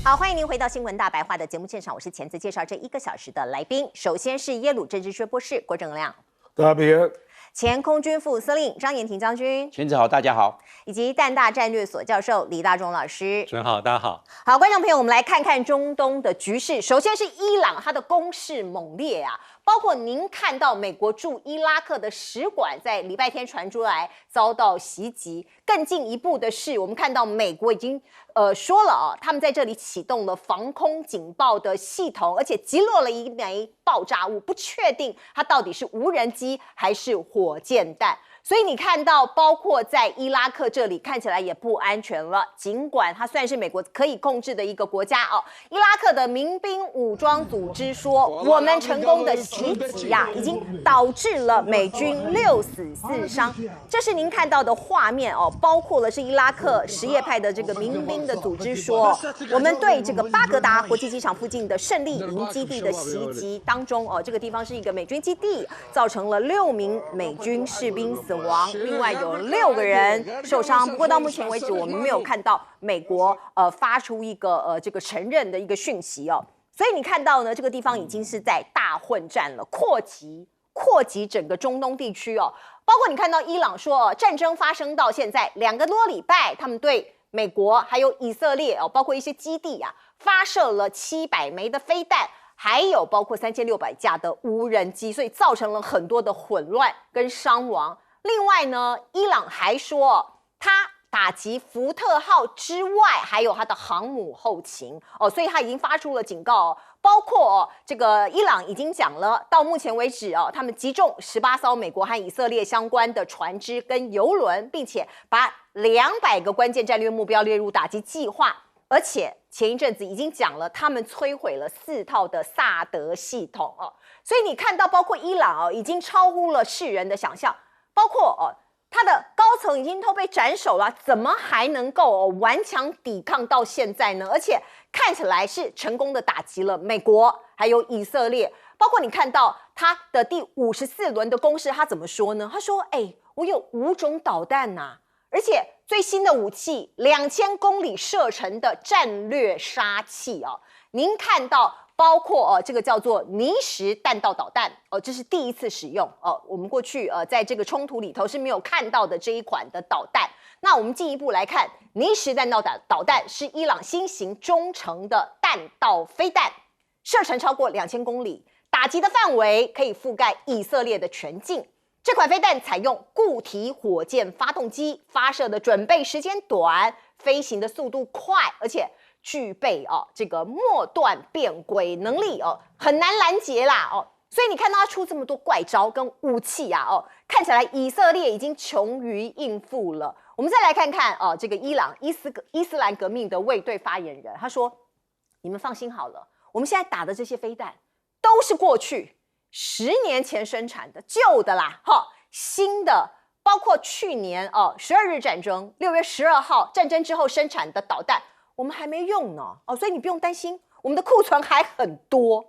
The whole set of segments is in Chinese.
好，欢迎您回到新闻大白话的节目现场，我是钳子，介绍这1个小时的来宾。首先是耶鲁政治学博士郭正亮，大家平安。前空军副司令张延廷将军，钳子好，大家好，以及淡大战略所教授李大中老师。主持人好，大家好。好，观众朋友，我们来看看中东的局势。首先是伊朗，它的攻势猛烈啊，包括您看到美国驻伊拉克的使馆在礼拜天传出来遭到袭击。更进一步的是，我们看到美国已经说了啊，他们在这里启动了防空警报的系统，而且击落了一枚爆炸物，不确定它到底是无人机还是火箭弹。所以你看到，包括在伊拉克这里看起来也不安全了。尽管它算是美国可以控制的一个国家哦，伊拉克的民兵武装组织说，我们成功的袭击啊，已经导致了美军6死4伤。这是您看到的画面哦，包括了是伊拉克什叶派的这个民兵的组织说，我们对这个巴格达国际机场附近的胜利营基地的袭击当中哦，这个地方是一个美军基地，造成了6名美军士兵死亡，另外有6个人受伤。不过到目前为止，我们没有看到美国发出一个这个承认的一个讯息哦。所以你看到呢，这个地方已经是在大混战了，扩及整个中东地区哦。包括你看到伊朗说，战争发生到现在2个多礼拜，他们对美国还有以色列哦，包括一些基地啊，发射了700枚的飞弹。还有包括3600架的无人机，所以造成了很多的混乱跟伤亡。另外呢，伊朗还说，他打击福特号之外，还有他的航母后勤哦，所以他已经发出了警告哦。包括这个伊朗已经讲了，到目前为止哦，他们击中18艘美国和以色列相关的船只跟油轮，并且把200个关键战略目标列入打击计划。而且前一阵子已经讲了，他们摧毁了4套的萨德系统哦，所以你看到，包括伊朗哦，已经超乎了世人的想象，包括他的高层已经都被斩首了，怎么还能够顽强抵抗到现在呢？而且看起来是成功的打击了美国还有以色列，包括你看到他的第54轮的攻势，他怎么说呢？他说：“我有5种导弹呐。”而且最新的武器，2000公里射程的战略杀器哦，您看到包括这个叫做泥石弹道导弹哦，这是第一次使用哦，我们过去在这个冲突里头是没有看到的这一款的导弹。那我们进一步来看，泥石弹道导弹是伊朗新型中程的弹道飞弹，射程超过2000公里，打击的范围可以覆盖以色列的全境。这款飞弹采用固体火箭发动机，发射的准备时间短，飞行的速度快，而且具备这个末段变轨能力哦，很难拦截啦哦。所以你看到它出这么多怪招跟武器啊哦，看起来以色列已经穷于应付了。我们再来看看这个伊朗伊斯兰革命的卫队发言人，他说：“你们放心好了，我们现在打的这些飞弹都是过去10年前生产的旧的啦，新的包括去年12日战争6月12号战争之后生产的导弹，我们还没用呢所以你不用担心，我们的库存还很多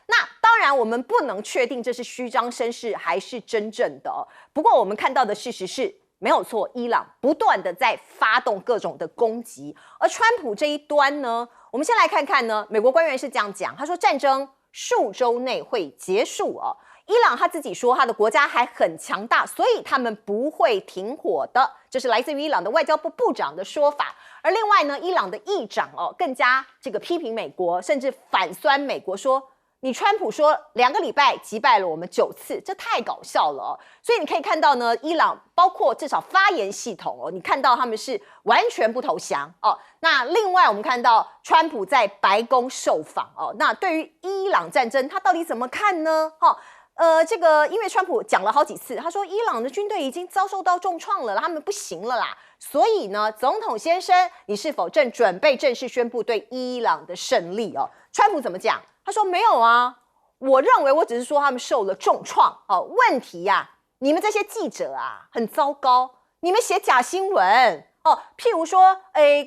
那当然我们不能确定这是虚张声势还是真正的不过我们看到的事实是，没有错，伊朗不断的在发动各种的攻击，而川普这一端呢，我们先来看看呢，美国官员是这样讲，他说战争数周内会结束伊朗他自己说他的国家还很强大，所以他们不会停火的，这是来自于伊朗的外交部部长的说法。而另外呢，伊朗的议长更加这个批评美国，甚至反酸美国说，你川普说2个礼拜击败了我们9次，这太搞笑了所以你可以看到呢，伊朗包括至少发言系统你看到他们是完全不投降那另外我们看到川普在白宫受访那对于伊朗战争他到底怎么看呢这个因为川普讲了好几次，他说伊朗的军队已经遭受到重创了，他们不行了啦。所以呢，总统先生，你是否准备正式宣布对伊朗的胜利川普怎么讲？他说没有啊，我认为我只是说他们受了重创问题呀，你们这些记者啊很糟糕，你们写假新闻譬如说，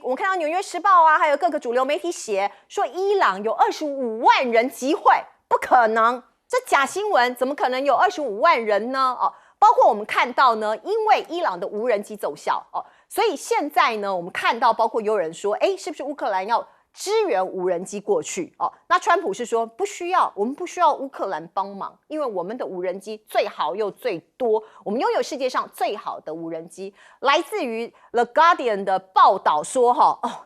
我们看到《纽约时报》啊，还有各个主流媒体写说伊朗有25万人集会，不可能。这假新闻怎么可能有25万人呢？包括我们看到呢，因为伊朗的无人机奏效所以现在呢，我们看到包括有人说，是不是乌克兰要支援无人机过去哦。那川普是说不需要，我们不需要乌克兰帮忙，因为我们的无人机最好又最多，我们拥有世界上最好的无人机。来自于 The Guardian 的报道说，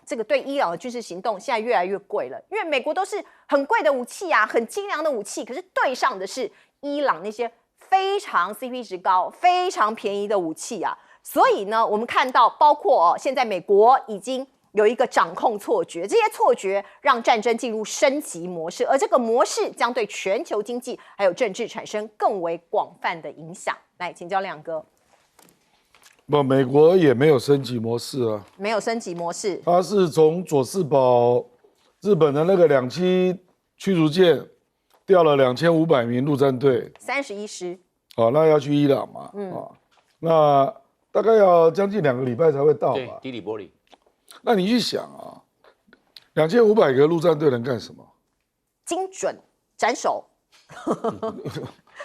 这个对伊朗的军事行动现在越来越贵了，因为美国都是很贵的武器啊，很精良的武器，可是对上的是伊朗那些非常 CP 值高、非常便宜的武器啊。所以呢，我们看到，包括现在美国已经有一个掌控错觉，这些错觉让战争进入升级模式，而这个模式将对全球经济还有政治产生更为广泛的影响。来，请教亮哥。不，美国也没有升级模式啊，没有升级模式，它是从佐世保日本的那个2栖驱逐舰调了2500名陆战队31师，那要去伊朗嘛，那大概要将近2个礼拜才会到吧？对，迪里波里。那你去想啊，2500个陆战队能干什么？精准斩首。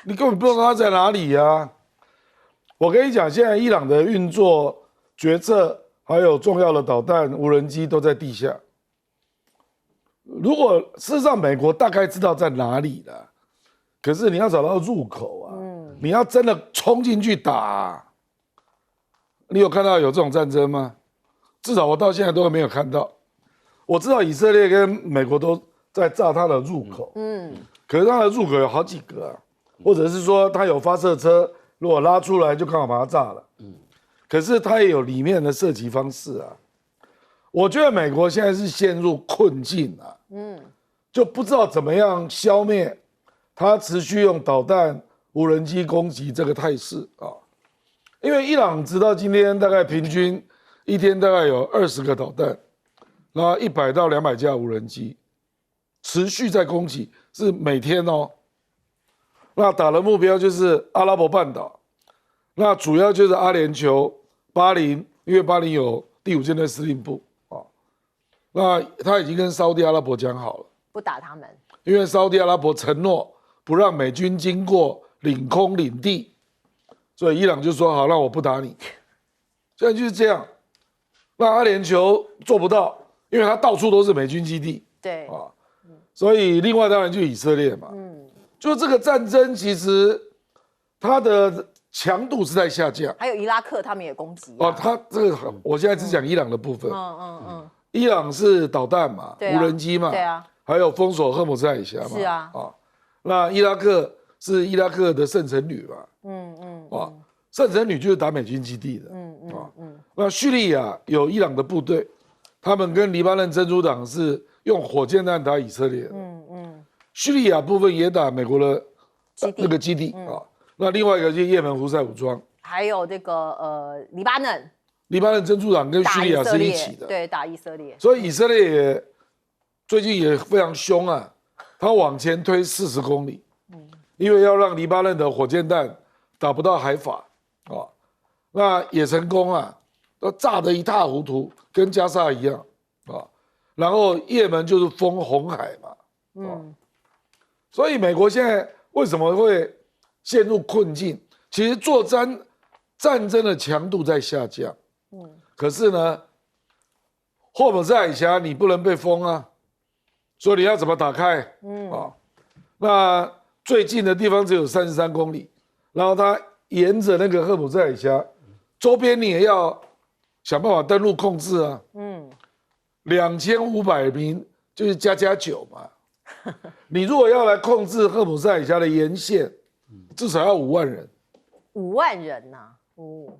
你根本不知道他在哪里呀。我跟你讲，现在伊朗的运作决策还有重要的导弹、无人机都在地下。如果事实上美国大概知道在哪里了，可是你要找到入口啊，你要真的冲进去打，你有看到有这种战争吗？至少我到现在都没有看到。我知道以色列跟美国都在炸它的入口，可是它的入口有好几个啊，或者是说它有发射车，如果拉出来就刚好把它炸了，可是它也有里面的射击方式啊。我觉得美国现在是陷入困境啊，就不知道怎么样消灭它持续用导弹、无人机攻击这个态势啊。因为伊朗直到今天大概平均一天大概有20个导弹，然后100到200架无人机，持续在攻击，是每天哦。那打的目标就是阿拉伯半岛，那主要就是阿联酋、巴林，因为巴林有第5舰队司令部啊。那他已经跟沙特阿拉伯讲好了，不打他们，因为沙特阿拉伯承诺不让美军经过领空领地。所以伊朗就说好，那我不打你。现在就是这样。那阿联酋做不到，因为它到处都是美军基地。对啊，所以另外当然就以色列嘛。就这个战争其实它的强度是在下降。还有伊拉克他们也攻击它这个我现在只讲伊朗的部分。伊朗是导弹嘛，无人机嘛，对啊，还有封锁荷姆斯海峡嘛。是啊。那伊拉克是伊拉克的圣城旅嘛。圣城旅就是打美军基地的，那叙利亚有伊朗的部队，他们跟黎巴嫩真主党是用火箭弹打以色列的，叙利亚部分也打美国的那个基地啊。那另外一个就是也门胡塞武装，还有这个黎巴嫩真主党跟叙利亚是一起的，对，打以色列，所以以色列也最近也非常凶啊，他往前推40公里，因为要让黎巴嫩的火箭弹打不到海法。那也成功啊，都炸得一塌糊涂，跟加沙一样啊。然后也门就是封红海嘛，所以美国现在为什么会陷入困境？其实作战争的强度在下降，可是呢，霍姆斯海峡你不能被封啊，所以你要怎么打开？那最近的地方只有33公里，然后它沿着那个荷姆斯海峡周边，你也要想办法登陆控制啊。2500名就是加9嘛。你如果要来控制荷姆斯海峡的沿线，至少要5万人。5万人呐、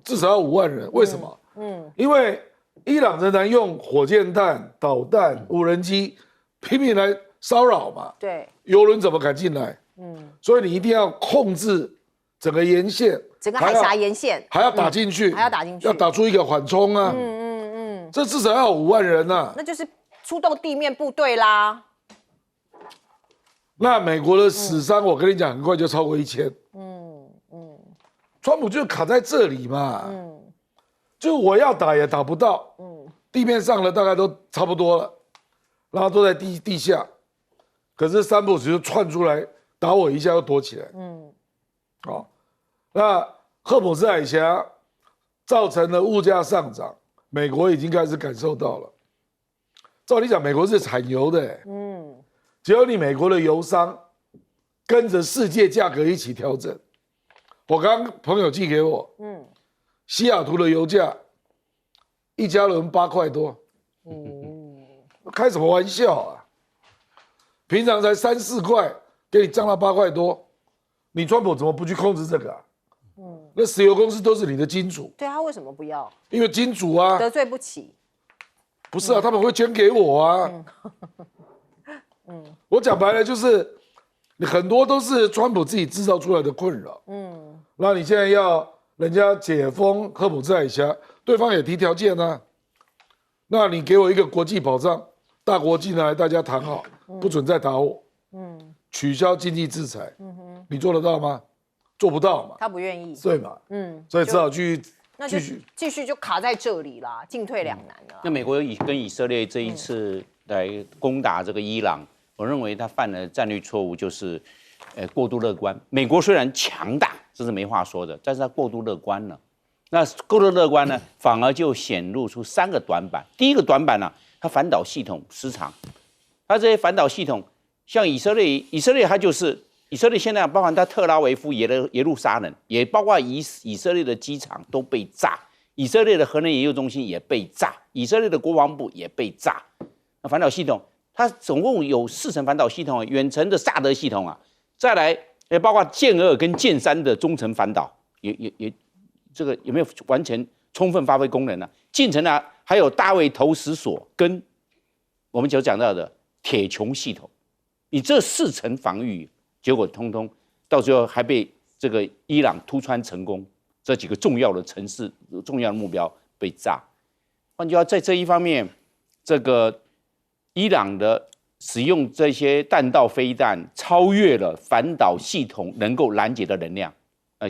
至少要5万人。为什么？因为伊朗仍然用火箭弹、导弹、无人机拼命来骚扰嘛。对，油轮怎么敢进来？所以你一定要控制整个沿线，整个海峡沿线还要打进去，要打出一个缓冲啊。这至少要有5万人啊。那就是出动地面部队啦。那美国的死伤，我跟你讲，很快就超过1000。川普就卡在这里嘛。就我要打也打不到。地面上的大概都差不多了，然后都在地下。可是三不五时就窜出来打我一下，又躲起来。那荷姆斯海峡造成的物价上涨，美国已经开始感受到了。照理讲，美国是产油的，只有你美国的油商跟着世界价格一起调整。我刚刚朋友寄给我，西雅图的油价1加仑8块多，开什么玩笑啊？平常才3、4块，给你涨到8块多，你川普怎么不去控制这个啊？那石油公司都是你的金主，对他为什么不要？因为金主啊，得罪不起。不是啊，他们会捐给我啊。我讲白了就是，你很多都是川普自己制造出来的困扰。那你现在要人家解封科普在下，对方也提条件啊。那你给我一个国际保障，大国进来大家谈好，不准再打我。取消经济制裁，你做得到吗？做不到嘛。他不愿意。对嘛？所以只好去。那就继续就卡在这里啦，进退两难了。那美国跟以色列这一次来攻打这个伊朗，我认为他犯了战略错误，就是过度乐观。美国虽然强大，这是没话说的，但是他过度乐观了。那过度乐观呢，反而就显露出3个短板。第一个短板呢，它反导系统失常。它这些反导系统，像以色列它就是以色列现在包含它特拉维夫、耶路撒冷，也包括以色列的机场都被炸，以色列的核能研究中心也被炸，以色列的国防部也被炸。那反导系统，它总共有4层反导系统，远程的萨德系统啊，再来也包括剑2跟剑3的中程反导，也这个有没有完全充分发挥功能呢？近程啊，还有大卫投石锁跟我们就讲到的铁穹系统，你这4层防御。结果通通到最后还被这个伊朗突穿成功，这几个重要的城市、重要的目标被炸。换句话，在这一方面，这个伊朗的使用这些弹道飞弹，超越了反导系统能够拦截的能量，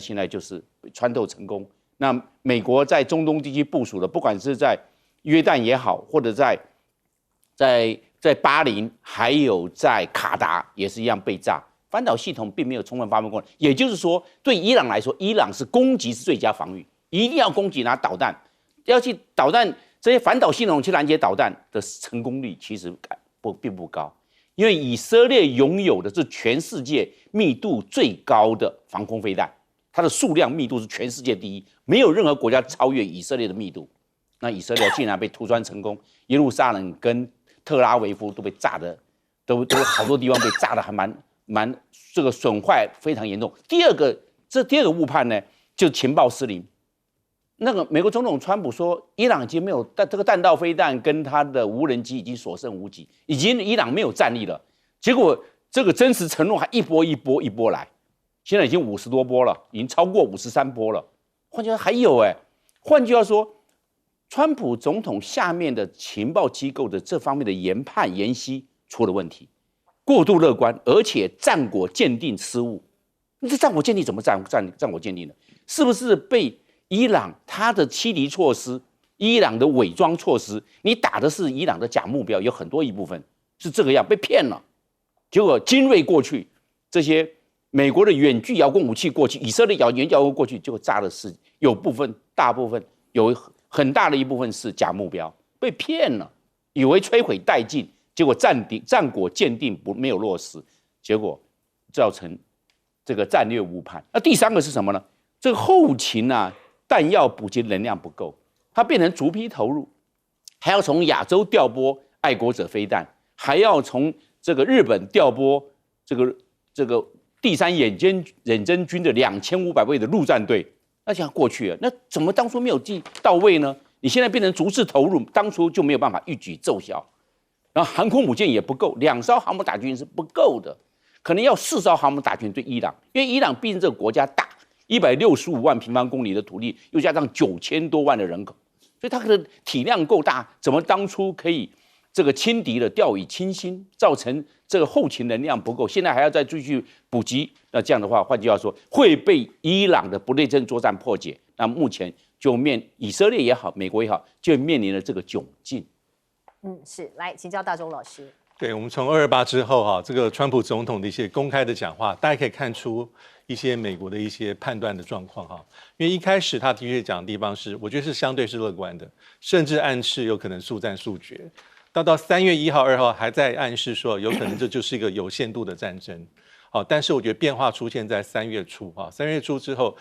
现在就是穿透成功。那美国在中东地区部署的，不管是在约旦也好，或者在巴林，还有在卡达，也是一样被炸。反导系统并没有充分发挥功能，也就是说，对伊朗来说，伊朗是攻击是最佳防御，一定要攻击拿导弹，要去导弹这些反导系统去拦截导弹的成功率其实并不高，因为以色列拥有的是全世界密度最高的防空飞弹，它的数量密度是全世界第一，没有任何国家超越以色列的密度。那以色列竟然被突穿成功，耶路撒冷跟特拉维夫都被炸的，都好多地方被炸的还蛮这个损坏非常严重。第二个误判呢，就是情报失灵。那个美国总统川普说，伊朗已经没有这个弹道飞弹跟他的无人机已经所剩无几，已经伊朗没有战力了。结果这个真实承诺还一波来，现在已经50多波了，已经超过53波了。换句话还有换句话说，川普总统下面的情报机构的这方面的研判研析出了问题。过度乐观，而且战果鉴定失误。这战果鉴定怎么战果鉴定的？是不是被伊朗他的欺敌措施、伊朗的伪装措施？你打的是伊朗的假目标，有很多一部分是这个样被骗了。结果精锐过去，这些美国的远距遥控武器过去，以色列远距遥控过去，结果炸的是大部分有很大的一部分是假目标，被骗了，以为摧毁殆尽。结果战果鉴定没有落实，结果造成这个战略误判。那第3个是什么呢？这个后勤啊，弹药补给能量不够，它变成逐批投入，还要从亚洲调拨爱国者飞弹，还要从这个日本调拨这个第3远征军的2500位的陆战队。那想过去了，那怎么当初没有到位呢？你现在变成逐次投入，当初就没有办法一举奏效。然后航空母舰也不够，2艘航母打军是不够的，可能要4艘航母打军对伊朗，因为伊朗毕竟这个国家大，165万平方公里的土地，又加上9000多万的人口，所以它的体量够大，怎么当初可以这个轻敌的掉以轻心，造成这个后勤能量不够，现在还要再继续补给，那这样的话，换句话说，会被伊朗的不对称作战破解。那目前就以色列也好，美国也好，就面临了这个窘境。是，来请教大中老师。对，我们从228之后这个川普总统的一些公开的讲话，大家可以看出一些美国的一些判断的状况因为一开始他的确讲的地方是，我觉得是相对是乐观的，甚至暗示有可能速战速决。到3月1号、2号还在暗示说有可能这就是一个有限度的战争。好，但是我觉得变化出现在3月初啊，3月初之后，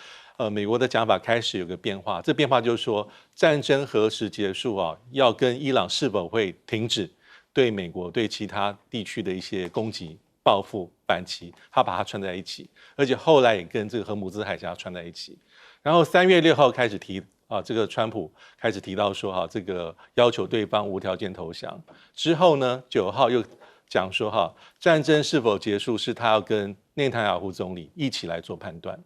美国的讲法开始有个变化，这变化就是说战争何时结束啊，要跟伊朗是否会停止对美国对其他地区的一些攻击、报复、反击，他把它串在一起，而且后来也跟这个荷姆兹海峡串在一起。然后3月6号开始提啊，这个川普开始提到说哈，这个要求对方无条件投降。之后呢，9号又讲说哈，战争是否结束是他要跟内塔尼亚胡总理一起来做判断。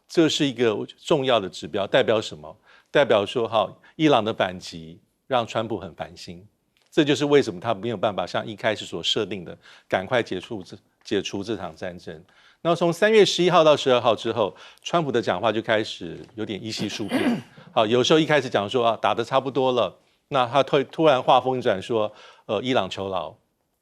这是一个重要的指标，代表什么？代表说哈，伊朗的反击让川普很烦心。这就是为什么他没有办法像一开始所设定的，赶快解除这场战争。那从3月11号到12号之后，川普的讲话就开始有点依稀疏变。好，有时候一开始讲说啊，打得差不多了，那他突然话锋一转说，伊朗求饶，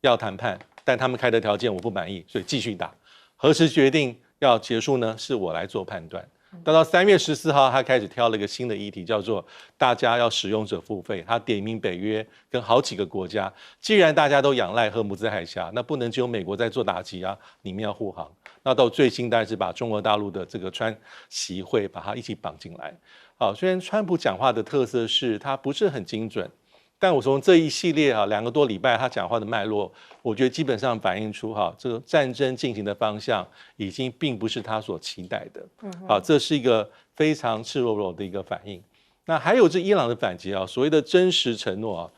要谈判，但他们开的条件我不满意，所以继续打。何时决定要结束呢？是我来做判断。到3月14号，他开始挑了一个新的议题，叫做大家要使用者付费。他点名北约跟好几个国家，既然大家都仰赖荷姆兹海峡，那不能只有美国在做打击啊，你们要护航。那到最新当然是把中国大陆的这个川习会把它一起绑进来。好，虽然川普讲话的特色是他不是很精准，但我从这一系列2个多礼拜他讲话的脉络，我觉得基本上反映出这个战争进行的方向已经并不是他所期待的。好，这是一个非常赤裸裸的一个反应。那还有这伊朗的反击所谓的真实承诺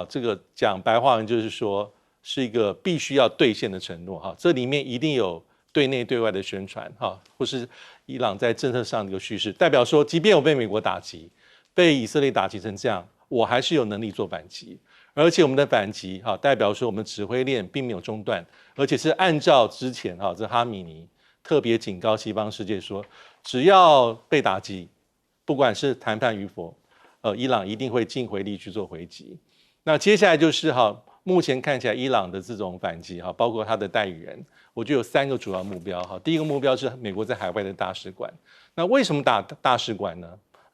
这个讲白话文就是说是一个必须要兑现的承诺这里面一定有对内对外的宣传或是伊朗在政策上的一个叙事，代表说即便我被美国打击，被以色列打击成这样，我还是有能力做反击，而且我们的反击代表说我们指挥链并没有中断，而且是按照之前这哈米尼特别警告西方世界说，只要被打击，不管是谈判与否，伊朗一定会尽回力去做回击。那接下来就是目前看起来伊朗的这种反击包括他的代理人，我觉得有3个主要目标第一个目标是美国在海外的大使馆。那为什么打大使馆呢？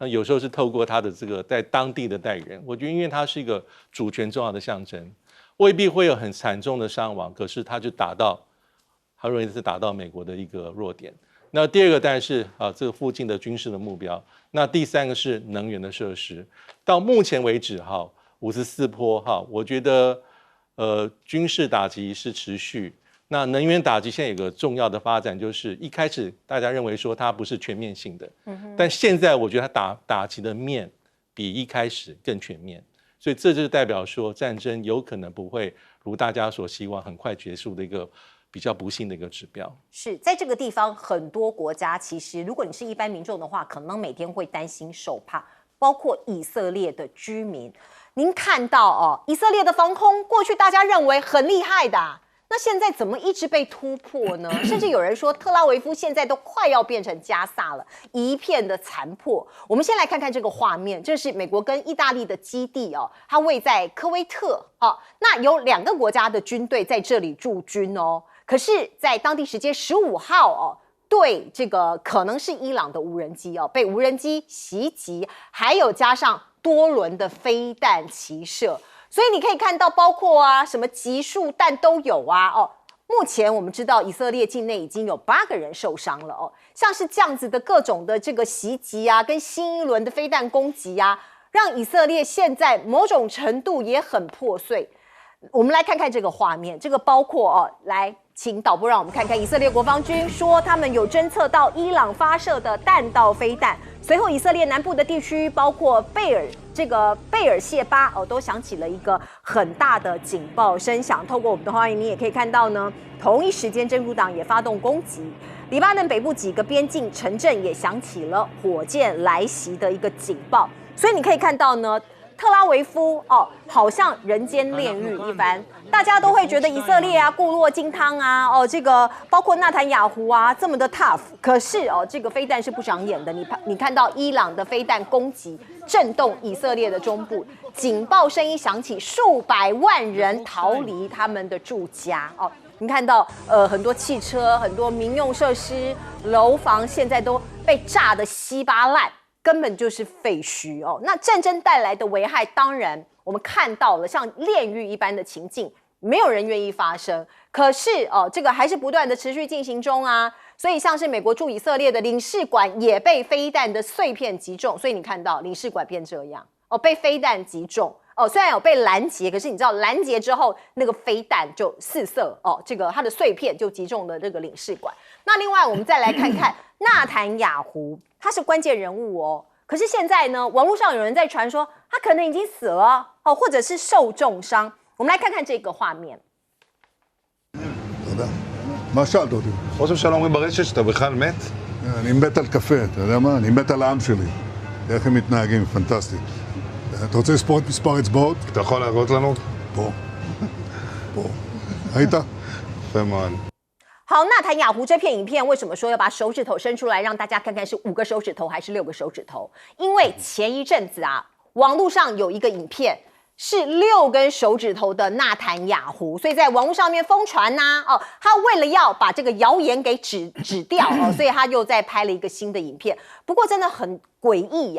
有时候是透过他的这个在当地的代理人，我觉得因为他是一个主权重要的象征，未必会有很惨重的伤亡，可是他就很容易是打到美国的一个弱点。那第二个当然是这个附近的军事的目标。那第3个是能源的设施。到目前为止54波我觉得军事打击是持续。那能源打击现在有个重要的发展，就是一开始大家认为说它不是全面性的，但现在我觉得它打击的面比一开始更全面，所以这就是代表说战争有可能不会如大家所希望很快结束的一个比较不幸的一个指标。是在这个地方，很多国家其实如果你是一般民众的话，可能每天会担心受怕，包括以色列的居民。您看到以色列的防空过去大家认为很厉害的那现在怎么一直被突破呢？甚至有人说特拉维夫现在都快要变成加萨了，一片的残破。我们先来看看这个画面，这是美国跟意大利的基地它位在科威特那有2个国家的军队在这里驻军可是，在当地时间15号对这个可能是伊朗的无人机被无人机袭击，还有加上多轮的飞弹齐射。所以你可以看到，包括什么集束弹都有目前我们知道，以色列境内已经有8个人受伤了像是这样子的各种的这个袭击跟新一轮的飞弹攻击让以色列现在某种程度也很破碎。我们来看看这个画面，这个包括来请导播让我们看看，以色列国防军说他们有侦测到伊朗发射的弹道飞弹。随后，以色列南部的地区，包括贝尔谢巴都响起了一个很大的警报声响。透过我们的画面，你也可以看到呢，同一时间真主党也发动攻击，黎巴嫩北部几个边境城镇也响起了火箭来袭的一个警报。所以你可以看到呢，特拉维夫好像人间炼狱一番，大家都会觉得以色列固若金汤这个包括纳坦雅胡这么的 tough， 可是这个飞弹是不长眼的。你看到伊朗的飞弹攻击震动以色列的中部，警报声一响起，数百万人逃离他们的住家你看到很多汽车、很多民用设施、楼房现在都被炸得稀巴烂。根本就是废墟哦。那战争带来的危害，当然我们看到了像炼狱一般的情境，没有人愿意发生。可是这个还是不断的持续进行中啊。所以像是美国驻以色列的领事馆也被飞弹的碎片击中，所以你看到领事馆变这样被飞弹击中。虽然有被拦截，可是你知道拦截之后，那个飞弹就四射这个它的碎片就击中了这个领事馆。那另外我们再来看看纳坦雅胡，他是关键人物可是现在呢，网络上有人在传说他可能已经死了或者是受重伤。我们来看看这个画面。מה שאלת אותי? ראש הממשלה אומרים ברשת שאתה בכלל מת? אני מת על קפה, אתה יודע מה? אני מת על העם שלי. איך הם מתנהגים, פנטסטי. אתה רוצה לספור את מספר אצבעות? אתה יכול להראות לנו? פה. פה. ראית? יפה מאוד. 好，纳坦雅胡这片影片为什么说要把手指头伸出来，让大家看看是5个手指头还是6个手指头？因为前一阵子网络上有一个影片是6根手指头的纳坦雅胡，所以在网络上面疯传他为了要把这个谣言给指掉所以他又再拍了一个新的影片。不过真的很诡异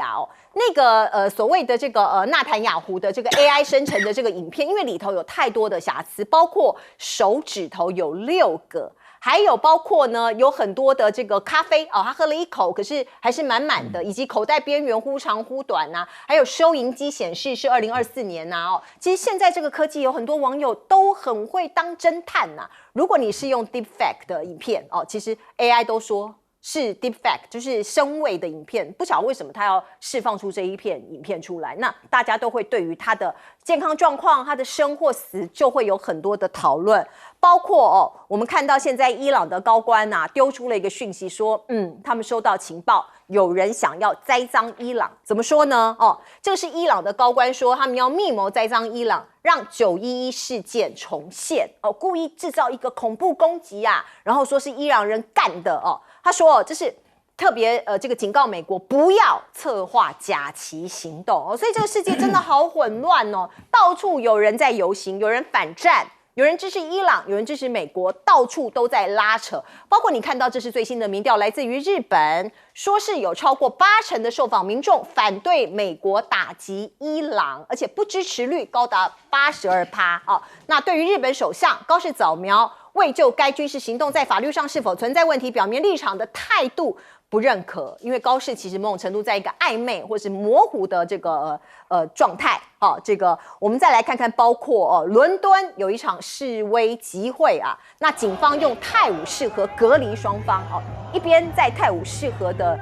那个所谓的这个纳坦雅胡的这个 AI 生成的这个影片，因为里头有太多的瑕疵，包括手指头有6个。还有包括呢，有很多的这个咖啡他喝了一口，可是还是满满的，以及口袋边缘忽长忽短还有收银机显示是2024年其实现在这个科技有很多网友都很会当侦探如果你是用 Deepfake 的影片其实 AI 都说是 Deepfake， 就是声位的影片，不晓得为什么他要释放出这一片影片出来，那大家都会对于他的健康状况、他的生或死就会有很多的讨论，包括我们看到现在伊朗的高官丢出了一个讯息说，他们收到情报，有人想要栽赃伊朗，怎么说呢？这是伊朗的高官说，他们要密谋栽赃伊朗，让911事件重现故意制造一个恐怖攻击然后说是伊朗人干的他说这是特别这个警告美国不要策划假旗行动所以这个世界真的好混乱到处有人在游行，有人反战，有人支持伊朗，有人支持美国，到处都在拉扯。包括你看到这是最新的民调，来自于日本，说是有超过80%的受访民众反对美国打击伊朗，而且不支持率高达82%那对于日本首相高市早苗为就该军事行动在法律上是否存在问题表明立场的态度不认可，因为高市其实某种程度在一个暧昧或是模糊的这个状态这个我们再来看看，包括伦敦有一场示威集会那警方用泰晤士河隔离双方一边在泰晤士河的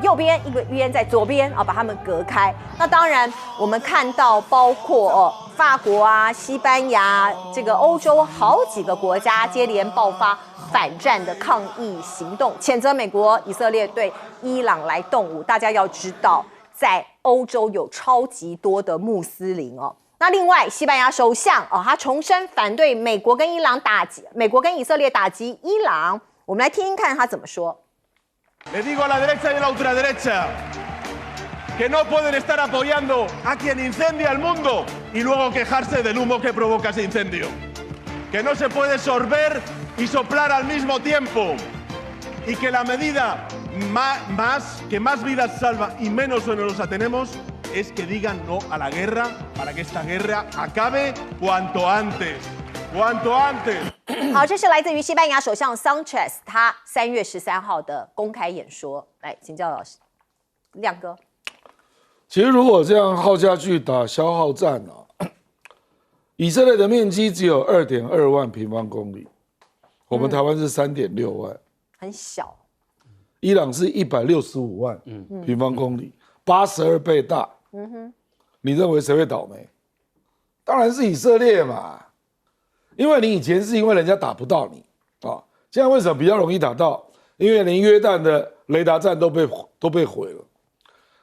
右边，一边在左边把他们隔开。那当然我们看到包括法国西班牙这个欧洲好几个国家接连爆发反战的抗议行动，谴责美国、以色列对伊朗来动武。大家要知道，在欧洲有超级多的穆斯林那另外，西班牙首相他重申反对美国跟以色列打击伊朗。我们来听听看他怎么说。Le digo a la derecha y a la ultraderecha que no pueden estar apoyando a quien incendia el mundo y luego quejarse del humo que provoca ese incendio. Que no se puede sorber y soplar al mismo tiempo. Y que la medida que más vidas salva y menos onerosa tenemos es que digan no a la guerra para que esta guerra acabe cuanto antes. cuanto antes. 好，这是来自于西班牙首相 Sanchez 他3月13号的公开演说。来，请教老师，亮哥。其实如果这样耗下去打消耗战以色列的面积只有2.2万平方公里，我们台湾是3.6万，很小。伊朗是165万平方公里，82倍大。你认为谁会倒霉？当然是以色列嘛。因为你以前是因为人家打不到你现在为什么比较容易打到？因为连约旦的雷达站都被毁了。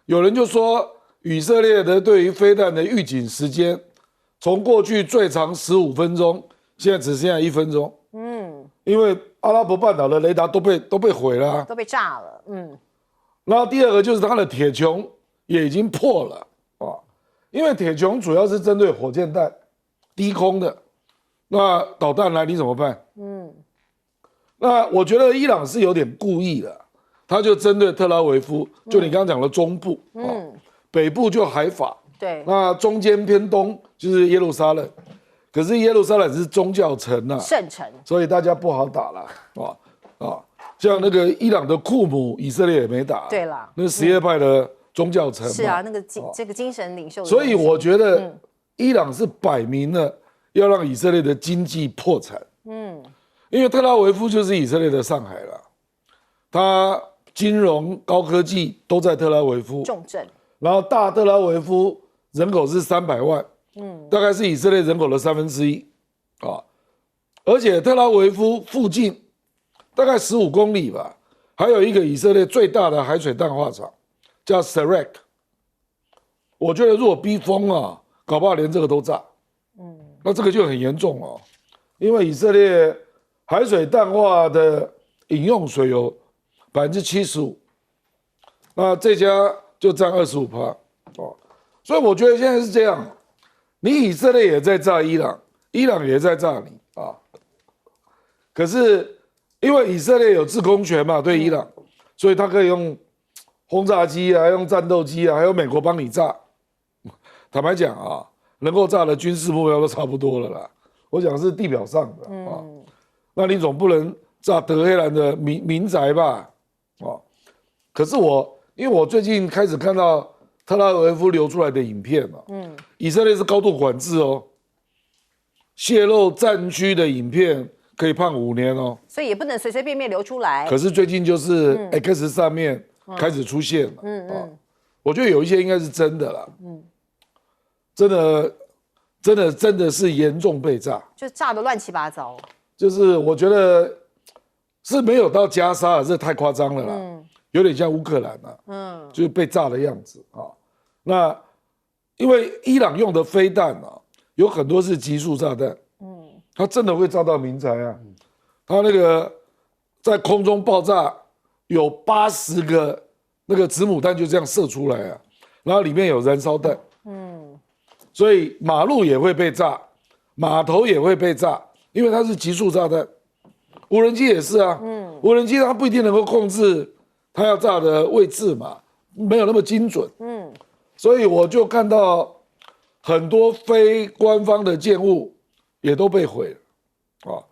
有人就说，以色列的对于飞弹的预警时间，从过去最长15分钟，现在只剩下1分钟。因为阿拉伯半岛的雷达都被毁了都被炸了。然后第二个就是它的铁穹也已经破了因为铁穹主要是针对火箭弹、低空的。那导弹来你怎么办？那我觉得伊朗是有点故意的，他就针对特拉维夫，就你刚刚讲的中部，北部就海法，对，那中间偏东就是耶路撒冷，可是耶路撒冷是宗教城啊，圣城，所以大家不好打了像那个伊朗的库姆，以色列也没打，对啦，那是什叶派的宗教城嘛，是啊，那个这个精神领袖的东西，所以我觉得伊朗是摆明了要让以色列的经济破产，因为特拉维夫就是以色列的上海了，它金融高科技都在特拉维夫，重镇，然后大特拉维夫人口是300万，大概是以色列人口的1/3啊，而且特拉维夫附近大概15公里吧，还有一个以色列最大的海水淡化厂叫 Sarak， 我觉得如果逼疯啊，搞不好连这个都炸，那这个就很严重哦，因为以色列海水淡化的饮用水有75%，那这家就占25%哦，所以我觉得现在是这样，你以色列也在炸伊朗，伊朗也在炸你啊，可是因为以色列有制空权嘛，对伊朗，所以他可以用轰炸机啊，用战斗机啊，还有美国帮你炸。坦白讲啊，能够炸的军事目标都差不多了啦。我讲是地表上的啊，那你总不能炸德黑兰的民宅吧？可是因为我最近开始看到特拉维夫流出来的影片嘛，以色列是高度管制哦，泄露战区的影片可以判5年哦，所以也不能随随便便流出来。可是最近就是 X 上面开始出现了，我觉得有一些应该是真的啦，真的是严重被炸，就炸得乱七八糟。就是我觉得是没有到加沙了，这太夸张了啦，有点像乌克兰啊，就是被炸的样子啊。那因为伊朗用的飞弹啊，有很多是集束炸弹，它真的会炸到民宅啊，它那个在空中爆炸有80个那个子母弹就这样射出来啊，然后里面有燃烧弹，所以马路也会被炸，码头也会被炸，因为它是集束炸弹。无人机也是啊，无人机它不一定能够控制它要炸的位置嘛，没有那么精准，所以我就看到很多非官方的建物也都被毁了，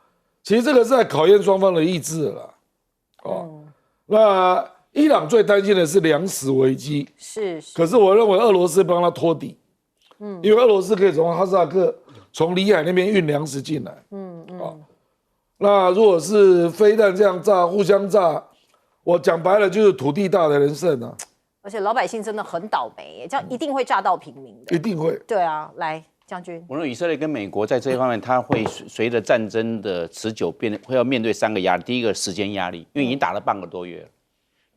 其实这个是在考验双方的意志了，那伊朗最担心的是粮食危机，可是我认为俄罗斯帮他托底，因为俄罗斯可以从哈萨克、从里海那边运粮食进来，那如果是飞弹这样炸，互相炸，我讲白了就是土地大的人胜啊，而且老百姓真的很倒霉耶，这样一定会炸到平民的，一定会。对啊，来将军，我认为以色列跟美国在这一方面，它会随着战争的持久会要面对3个压力。第一个时间压力，因为已经打了半个多月了。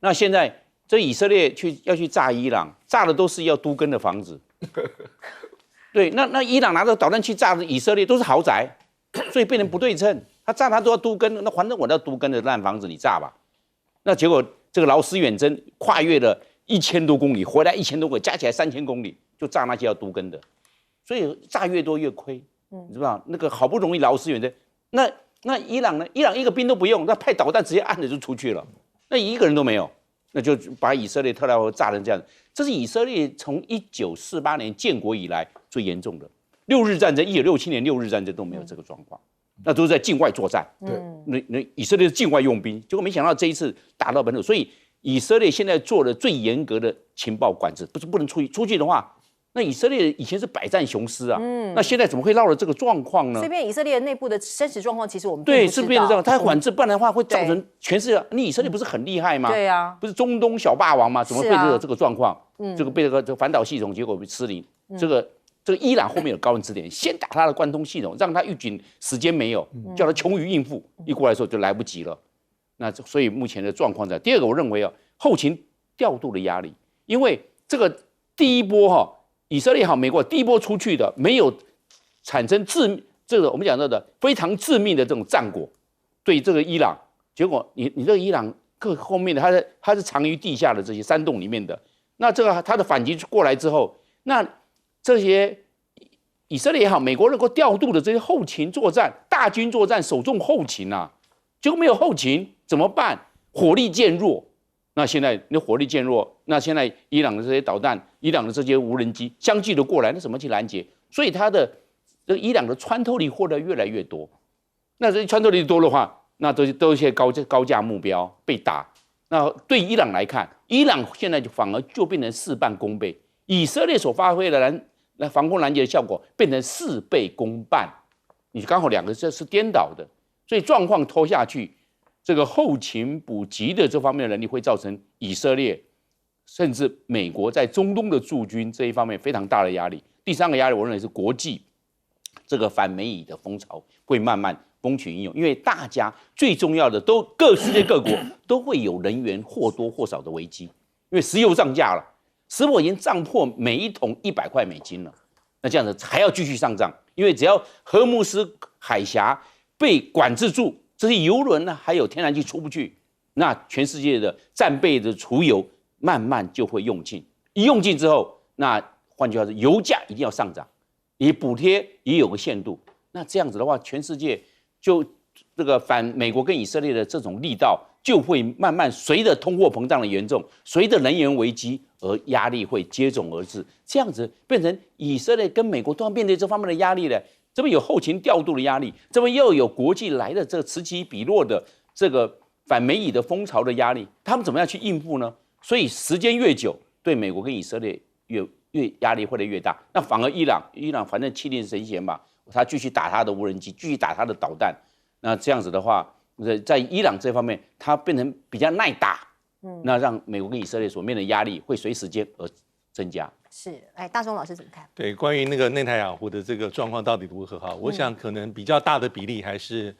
那现在这以色列要去炸伊朗，炸的都是要都更的房子。对，那伊朗拿着导弹去炸以色列都是豪宅，所以变成不对称。他炸他都要都更，那反正我要都更的烂房子你炸吧。那结果这个劳斯远征跨越了1000多公里，回来1000多公里，加起来3000公里，就炸那些要都更的。所以炸越多越亏，你知道那个好不容易劳斯远征，那伊朗呢？伊朗一个兵都不用，那派导弹直接按着就出去了，那一个人都没有，那就把以色列特拉维夫炸成这样。这是以色列从1948年建国以来最严重的6日战争，1967年6日战争都没有这个状况，那都是在境外作战。对，那以色列是境外用兵，结果没想到这一次打到本土，所以以色列现在做了最严格的情报管制，不能出去的话。那以色列以前是百战雄师啊，那现在怎么会落了这个状况呢？这边以色列内部的真实状况，其实我们对是变成这样，它管制，不然的话会造成全世界。你以色列不是很厉害吗？对啊，不是中东小霸王吗？怎么会有这个状况？这个被这个反导系统结果被失灵。这个伊朗后面有高人指点，先打他的贯通系统，让他预警时间没有，叫他穷于应付，一过来的时候就来不及了。那所以目前的状况在第二个，我认为后勤调度的压力，因为这个第一波以色列好，美国第一波出去的没有产生这个我们讲到的非常致命的这种战果，对这个伊朗，结果你这个伊朗各后面的它是藏于地下的这些山洞里面的，那这个它的反击过来之后，那这些以色列也好，美国能够调度的这些后勤作战、大军作战、首重后勤啊，结果没有后勤怎么办？火力渐弱，那现在那火力渐弱，那现在伊朗的这些导弹、伊朗的这些无人机相继的过来，那怎么去拦截？所以它的这个伊朗的穿透力获得越来越多。那这穿透力多的话，那都是一些高价目标被打。那对伊朗来看，伊朗现在就反而就变成事半功倍，以色列所发挥的防空拦截的效果变成事倍功半。你刚好两个这是颠倒的，所以状况拖下去。这个后勤补给的这方面的能力会造成以色列甚至美国在中东的驻军这一方面非常大的压力。第三个压力，我认为是国际这个反美以的风潮会慢慢风起云涌，因为大家最重要的都世界各国都会有人员或多或少的危机，因为石油涨价了，石油已经涨破每一桶100块美金了，那这样子还要继续上涨，因为只要荷姆斯海峡被管制住。这些油轮呢，还有天然气出不去，那全世界的战备的储油慢慢就会用尽。一用尽之后，那换句话说，油价一定要上涨，也补贴也有个限度。那这样子的话，全世界就这个反美国跟以色列的这种力道，就会慢慢随着通货膨胀的严重，随着能源危机而压力会接踵而至。这样子变成以色列跟美国都要面对这方面的压力了。这边有后勤调度的压力，这边又有国际来的这个此起彼落的这个反美以的风潮的压力，他们怎么样去应付呢？所以时间越久，对美国跟以色列越压力会越大。那反而伊朗反正气定神闲吧，他继续打他的无人机，继续打他的导弹。那这样子的话，在伊朗这方面，它变成比较耐打，那让美国跟以色列所面临的压力会随时间而增加。是，哎，大中老师怎么看？对，关于那个内塔尼亚胡的这个状况到底如何哈，我想可能比较大的比例还是，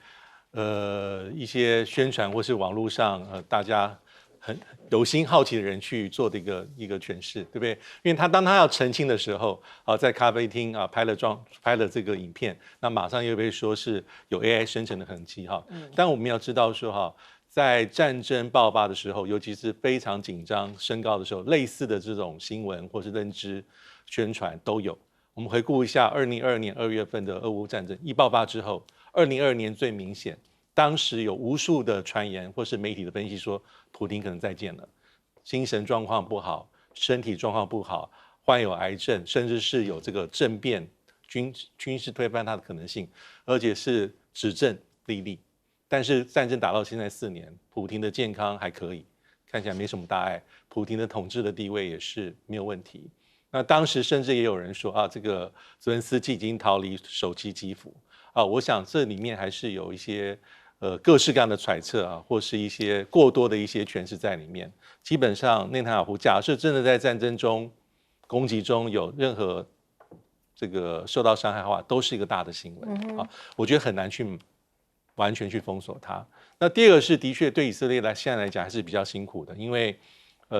一些宣传或是网络上大家很有心好奇的人去做的一个诠释，对不对？因为当他要澄清的时候，在咖啡厅拍了这个影片，那马上又被说是有 AI 生成的痕迹哈。但我们要知道说哈。在战争爆发的时候，尤其是非常紧张升高的时候，类似的这种新闻或是认知宣传都有。我们回顾一下2022年2月份的俄乌战争一爆发之后，2022年最明显，当时有无数的传言或是媒体的分析说，普丁可能再见了，精神状况不好，身体状况不好，患有癌症，甚至是有这个政变、军事推翻他的可能性，而且是指证历历。但是战争打到现在4年，普丁的健康还可以，看起来没什么大碍，普丁的统治的地位也是没有问题。那当时甚至也有人说这个泽连斯基已经逃离首期基辅我想这里面还是有一些各式各样的揣测或是一些过多的一些诠释在里面。基本上内塔尼亚胡假设真的在战争中攻击中有任何这个受到伤害的话，都是一个大的新闻我觉得很难去完全去封锁它。那第二个是，的确对以色列现在来讲还是比较辛苦的，因为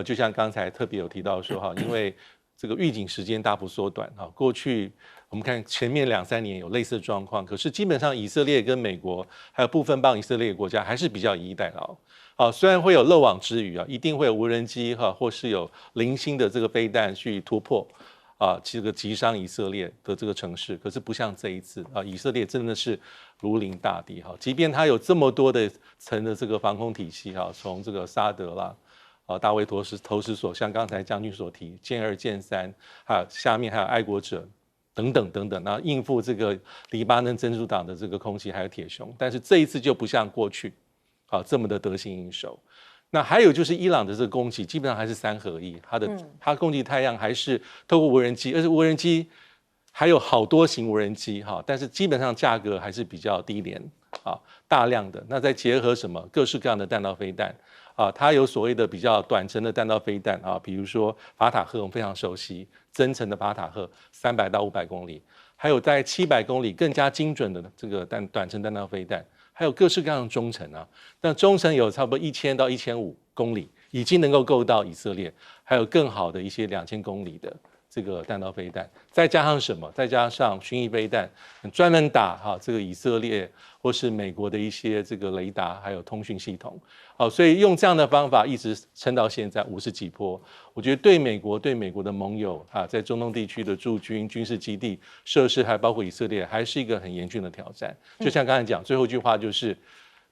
就像刚才特别有提到说因为这个预警时间大幅缩短过去我们看前面2-3年有类似的状况，可是基本上以色列跟美国还有部分帮以色列国家还是比较以逸待劳虽然会有漏网之鱼一定会有无人机或是有零星的这个飞弹去突破这个击伤以色列的这个城市，可是不像这一次以色列真的是如临大敌即便它有这么多的层的这个防空体系从这个沙德啦大卫投石所，像刚才将军所提剑2、剑3，下面还有爱国者等等等等，然后应付这个黎巴嫩真主党的这个空袭还有铁熊，但是这一次就不像过去这么的得心应手。那还有就是伊朗的这个攻击基本上还是3合1，它攻击太阳还是透过无人机，而且无人机还有好多型无人机但是基本上价格还是比较低廉大量的。那再结合什么各式各样的弹道飞弹它有所谓的比较短程的弹道飞弹比如说法塔赫，我们非常熟悉增程的法塔赫300到500公里，还有在700公里更加精准的这个短程弹道飞弹，还有各式各样的中程那中程有差不多1000到1500公里，已经能够够到以色列，还有更好的一些2000公里的这个弹道飞弹，再加上什么？再加上巡弋飞弹，专门打这个以色列或是美国的一些这个雷达，还有通讯系统。所以用这样的方法一直撑到现在50几波，我觉得对美国的盟友在中东地区的驻军、军事基地设施，还包括以色列，还是一个很严峻的挑战。就像刚才讲，最后一句话就是，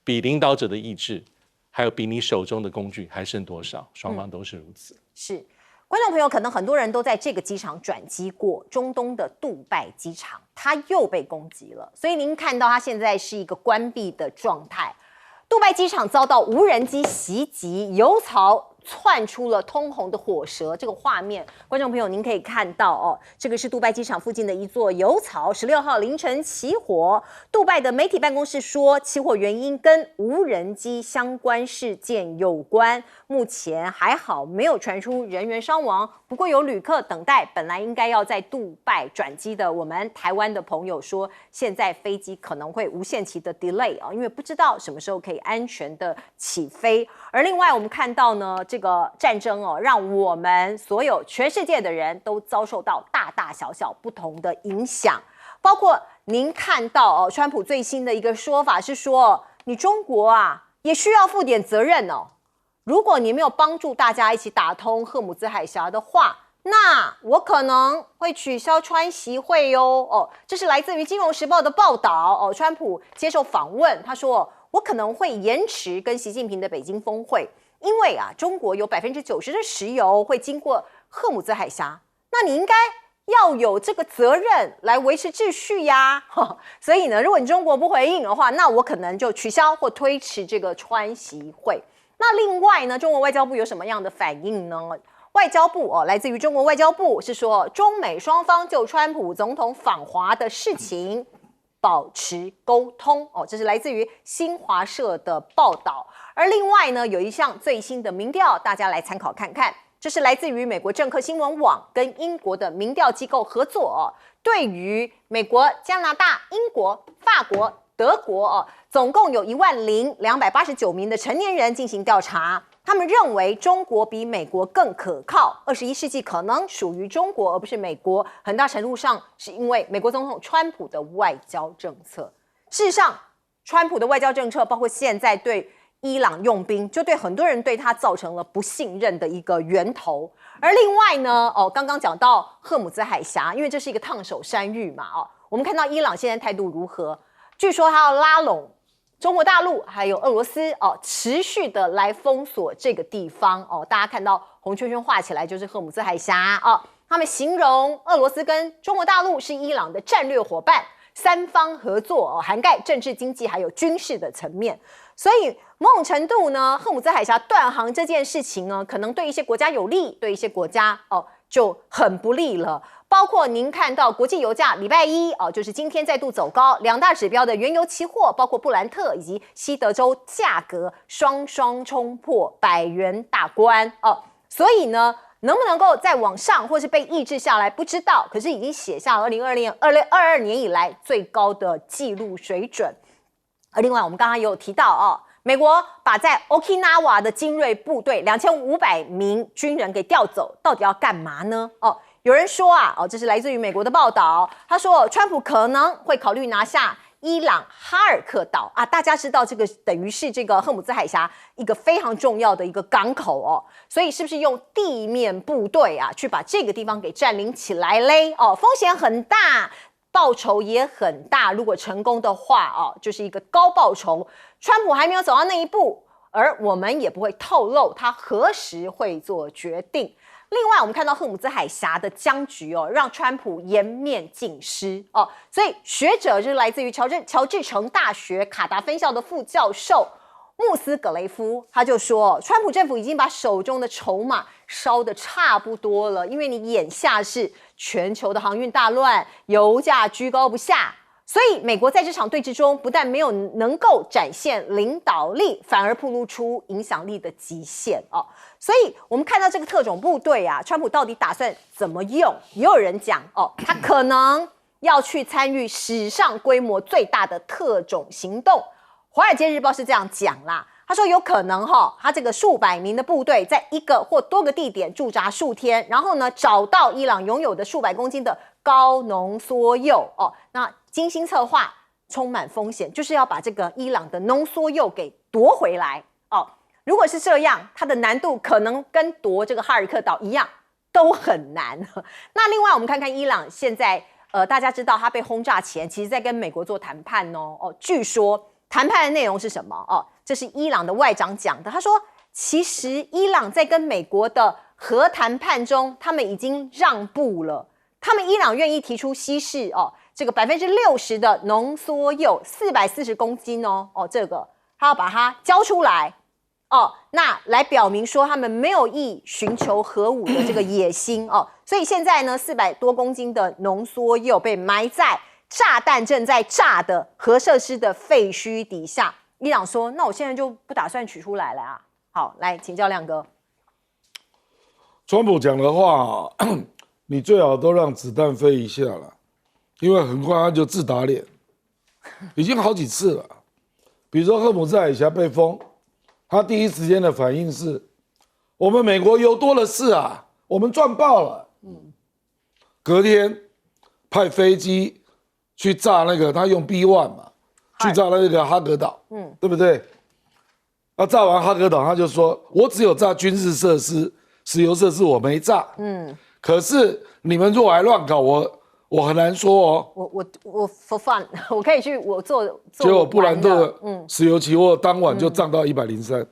比领导者的意志还有比你手中的工具还剩多少，双方都是如此。是。观众朋友，可能很多人都在这个机场转机过，中东的杜拜机场，它又被攻击了，所以您看到它现在是一个关闭的状态。杜拜机场遭到无人机袭击，油槽窜出了通红的火舌，这个画面，观众朋友您可以看到哦，这个是杜拜机场附近的一座油槽，16号凌晨起火。杜拜的媒体办公室说，起火原因跟无人机相关事件有关，目前还好没有传出人员伤亡。不过有旅客等待本来应该要在杜拜转机的我们台湾的朋友说，现在飞机可能会无限期的 delay 啊，因为不知道什么时候可以安全的起飞。而另外我们看到呢，这个战争哦，让我们所有全世界的人都遭受到大大小小不同的影响，包括您看到哦，川普最新的一个说法是说，你中国啊也需要负点责任哦。如果你没有帮助大家一起打通赫姆兹海峡的话，那我可能会取消川习会哟。哦，这是来自于《金融时报》的报道。哦，川普接受访问，他说：“我可能会延迟跟习近平的北京峰会，因为啊，中国有90%的石油会经过赫姆兹海峡，那你应该要有这个责任来维持秩序呀。所以呢，如果你中国不回应的话，那我可能就取消或推迟这个川习会。”那另外呢，中国外交部有什么样的反应呢？外交部来自于中国外交部是说，中美双方就川普总统访华的事情保持沟通这是来自于新华社的报道。而另外呢，有一项最新的民调，大家来参考看看，这是来自于美国政客新闻网跟英国的民调机构合作对于美国、加拿大、英国、法国、德国总共有10289名的成年人进行调查，他们认为中国比美国更可靠，21世纪可能属于中国而不是美国，很大程度上是因为美国总统川普的外交政策。事实上，川普的外交政策包括现在对伊朗用兵，就对很多人对他造成了不信任的一个源头。而另外呢，刚刚讲到赫姆兹海峡，因为这是一个烫手山芋嘛，我们看到伊朗现在态度如何？据说他要拉拢中国大陆还有俄罗斯持续的来封锁这个地方大家看到红圈圈画起来就是赫姆兹海峡他们形容俄罗斯跟中国大陆是伊朗的战略伙伴，三方合作涵盖政治、经济还有军事的层面。所以某种程度呢，赫姆兹海峡断航这件事情呢，可能对一些国家有利，对一些国家就很不利了。包括您看到国际油价礼拜一就是今天再度走高，两大指标的原油期货，包括布兰特以及西德州价格双双冲破100元大关所以呢，能不能够再往上或是被抑制下来不知道，可是已经写下2022年以来最高的纪录水准。而另外我们刚刚也有提到美国把在 Okinawa 的精锐部队2500名军人给调走，到底要干嘛呢？有人说这是来自于美国的报道，他说川普可能会考虑拿下伊朗哈尔克岛大家知道这个等于是这个赫姆兹海峡一个非常重要的一个港口所以是不是用地面部队去把这个地方给占领起来嘞？风险很大，报酬也很大，如果成功的话就是一个高报酬。川普还没有走到那一步，而我们也不会透露他何时会做决定。另外我们看到赫姆兹海峡的僵局让川普颜面尽失所以学者就是来自于乔治城大学卡达分校的副教授穆斯葛雷夫，他就说川普政府已经把手中的筹码烧得差不多了，因为你眼下是全球的航运大乱，油价居高不下，所以美国在这场对峙中不但没有能够展现领导力，反而暴露出影响力的极限所以我们看到这个特种部队川普到底打算怎么用？也有人讲他可能要去参与史上规模最大的特种行动。华尔街日报是这样讲啦，他说有可能他这个数百名的部队在一个或多个地点驻扎数天，然后呢找到伊朗拥有的数百公斤的高浓缩铀那精心策划，充满风险，就是要把这个伊朗的浓缩铀给夺回来如果是这样，它的难度可能跟夺这个哈尔克岛一样，都很难。那另外我们看看伊朗现在大家知道他被轰炸前，其实在跟美国做谈判据说谈判的内容是什么这是伊朗的外长讲的。他说，其实伊朗在跟美国的核谈判中，他们已经让步了。他们伊朗愿意提出稀释这个60%的浓缩铀，440公斤这个他要把它交出来那来表明说他们没有意寻求核武的这个野心所以现在呢，400多公斤的浓缩铀被埋在炸弹正在炸的核设施的废墟底下。伊朗说，那我现在就不打算取出来了啊。好，来请教亮哥。川普讲的话你最好都让子弹飞一下了，因为很快他就自打脸，已经好几次了。比如说赫姆兹海峡被封，他第一时间的反应是：我们美国油多的是啊，我们赚爆了。隔天派飞机去炸那个，他用 B1 嘛，去炸那个哈格岛，对不对？那炸完哈格岛，他就说：我只有炸军事设施、石油设施，我没炸。可是你们如果还乱搞，我很难说我 for fun， 我可以去做。结果布兰特石油期货当晚就涨到103。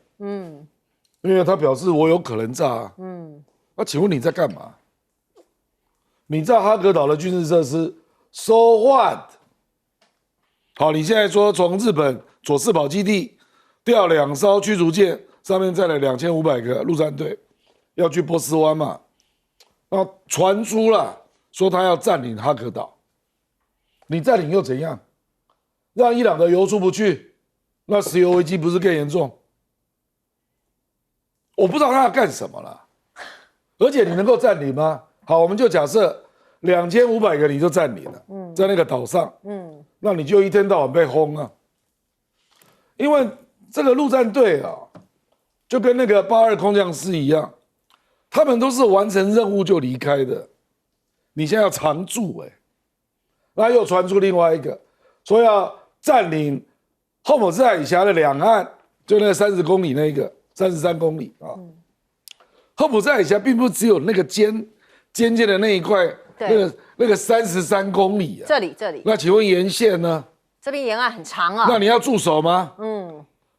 因为他表示我有可能炸。那请问你在干嘛？你炸哈格岛的军事设施 ，so what？ 好，你现在说从日本佐世保基地调2艘驱逐舰，上面载了2500个陆战队，要去波斯湾嘛？然后传出了说他要占领哈格岛，你占领又怎样？让伊朗的油出不去，那石油危机不是更严重？我不知道他要干什么了，而且你能够占领吗？好，我们就假设2500个你就占领了，在那个岛上，那你就一天到晚被轰啊，因为这个陆战队就跟那个82空降师一样。他们都是完成任务就离开的，你现在要常驻那又传出另外一个说要占领霍姆兹海峡的两岸，就那个30公里那个33公里霍姆兹海峡并不只有那个尖的那一块，那个33公里这里。那请问沿线呢？这边沿岸很长啊。那你要驻守吗？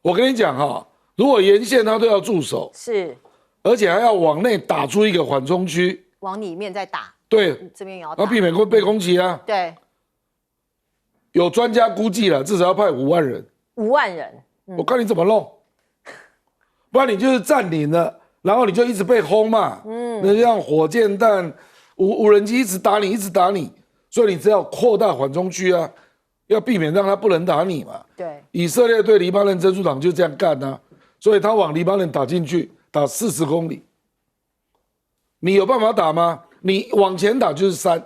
我跟你讲如果沿线他都要驻守，是。而且还要往内打出一个缓冲区，往里面再打。对，这边也要打，避免被攻击啊。对，有专家估计了，至少要派5万人。5万人，我看你怎么弄，不然你就是占领了，然后你就一直被轰嘛。那像火箭弹、无人机一直打你，所以你只要扩大缓冲区啊，要避免让他不能打你嘛。对，以色列对黎巴嫩真主党就这样干啊，所以他往黎巴嫩打进去。打40公里，你有办法打吗？你往前打就是3。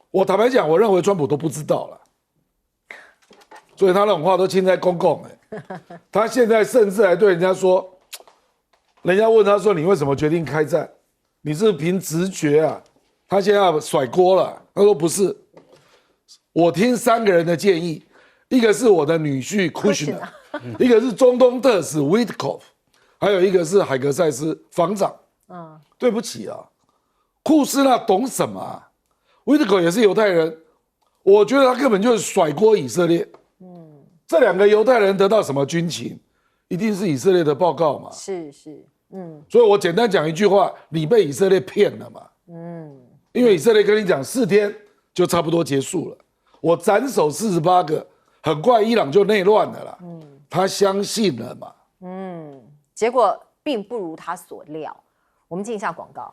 我坦白讲，我认为川普都不知道了，所以他那种话都轻在公共他现在甚至还对人家说，人家问他说你为什么决定开战？你是凭直觉啊？他现在要甩锅了。他说不是，我听3个人的建议，一个是我的女婿 Kushner， 一个是中东特使 Witkoff。还有一个是海格塞斯防长，对不起啊，库斯纳懂什么啊？威特口也是犹太人，我觉得他根本就是甩锅以色列。这2个犹太人得到什么军情？一定是以色列的报告嘛。是，所以我简单讲一句话，你被以色列骗了嘛。因为以色列跟你讲4天就差不多结束了，我斩首48个，很快伊朗就内乱了啦。他相信了嘛。结果并不如他所料。我们进一下广告。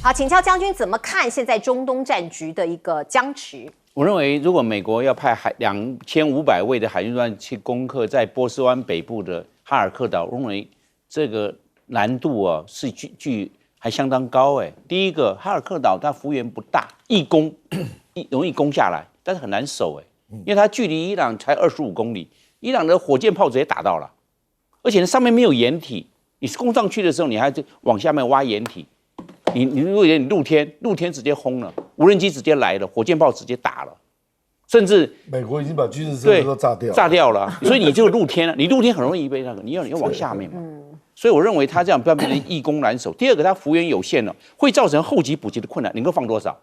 好，请教将军怎么看现在中东战局的一个僵持？我认为，如果美国要派2500位的海军舰去攻克在波斯湾北部的哈尔克岛，我认为这个难度是还相当高第一个，哈尔克岛它幅员不大，易攻，容易攻下来，但是很难守因为它距离伊朗才25公里，伊朗的火箭炮直接打到了，而且上面没有掩体，你攻上去的时候，你还是往下面挖掩体，你如果你露天直接轰了，无人机直接来了，火箭炮直接打了，甚至美国已经把军事设施都炸掉了，所以你这个露天，你露天很容易被那个，你要往下面嘛。所以我认为他这样不要变成易攻难守。第二个，他幅员有限了，会造成后级补给的困难。你能够放多少？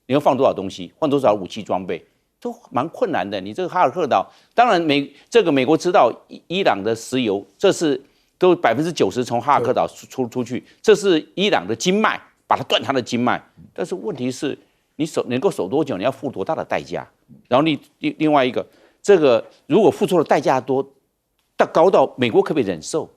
你要放多少东西？放多少武器装备？都蛮困难的。你这个哈尔克岛，当然美国知道伊朗的石油，这是都90%从哈尔克岛出去，这是伊朗的经脉，把它断它的经脉。但是问题是，你能够守多久？你要付多大的代价？然后另外一个，这个如果付出的代价高到美国可不可以忍受？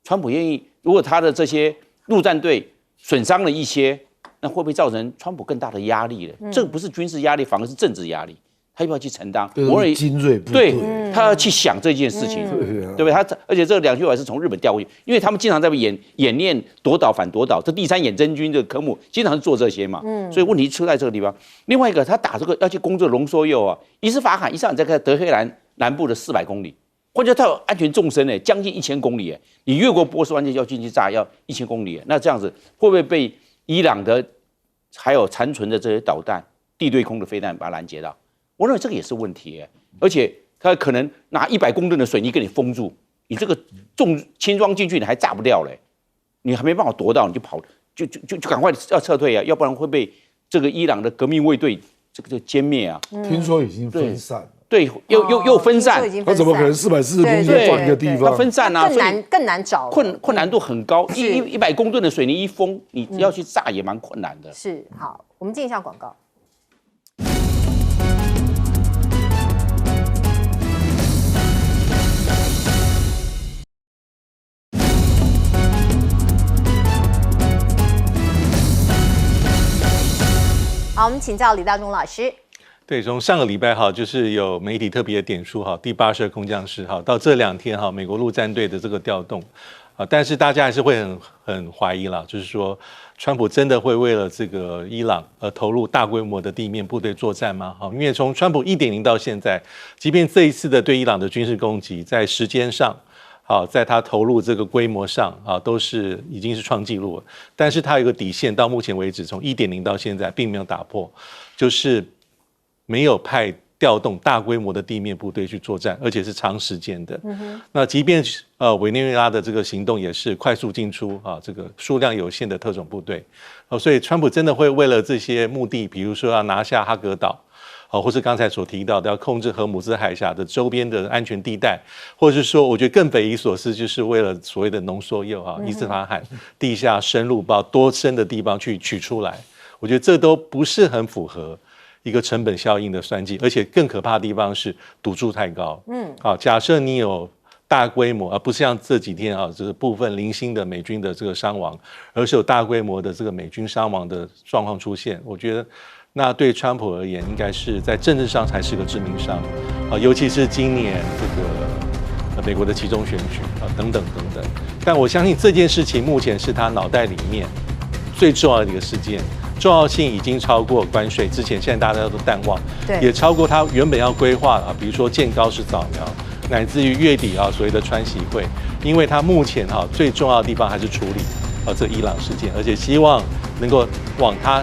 川普愿意，如果他的这些陆战队损伤了一些，那会不会造成川普更大的压力呢？这个不是军事压力，反而是政治压力。他要不要去承担？我也精锐部队，对，他要去想这件事情，对不对？而且这2句话是从日本调过去，因为他们经常在演练夺岛反夺岛，这第3远征军这个科目经常是做这些嘛，所以问题出在这个地方。另外一个，他打这个要去攻这个龙梭鼬啊，伊斯法罕在德黑兰南部的400公里，或者它有安全纵深呢，将近1000公里，你越过波斯湾要进去炸要1000公里，那这样子会不会被伊朗的还有残存的这些导弹、地对空的飞弹把它拦截到？我认为这个也是问题，而且他可能拿100公吨的水泥给你封住，你这个轻装进去你还炸不掉嘞，你还没办法夺到，你就跑，就赶快要撤退啊，要不然会被这个伊朗的革命卫队这个歼灭啊。听说已经分散了。对，又分散，他怎么可能440公里放一个地方？他分散啊，更难找，困难度很高。100公吨的水泥一封，你要去炸也蛮困难的。是，好，我们进一下广告。好，我们请教李大中老师。对，从上个礼拜就是有媒体特别点出第82空降师到这2天美国陆战队的这个调动但是大家还是会很怀疑啦，就是说川普真的会为了这个伊朗而投入大规模的地面部队作战吗？因为从川普1.0到现在，即便这一次的对伊朗的军事攻击，在时间上在他投入这个规模上都已经是创纪录了，但是他有一个底线，到目前为止从1.0到现在并没有打破，就是没有调动大规模的地面部队去作战，而且是长时间的。那即便委内瑞拉的这个行动也是快速进出这个数量有限的特种部队所以川普真的会为了这些目的，比如说要拿下哈格岛或是刚才所提到的要控制荷姆兹海峡的周边的安全地带，或者是说我觉得更匪夷所思，就是为了所谓的浓缩铀伊斯法罕地下深入到多深的地方去取出来，我觉得这都不是很符合一个成本效应的算计，而且更可怕的地方是赌注太高。假设你有大规模，而不是像这几天这个部分零星的美军的这个伤亡，而是有大规模的这个美军伤亡的状况出现，我觉得那对川普而言，应该是在政治上才是个致命伤尤其是今年这个美国的期中选举等等等等。但我相信这件事情目前是他脑袋里面最重要的一个事件，重要性已经超过关税之前，现在大家都淡忘，也超过他原本要规划比如说建高式扫描，乃至于月底所谓的川习会，因为他目前最重要的地方还是处理这伊朗事件，而且希望能够往他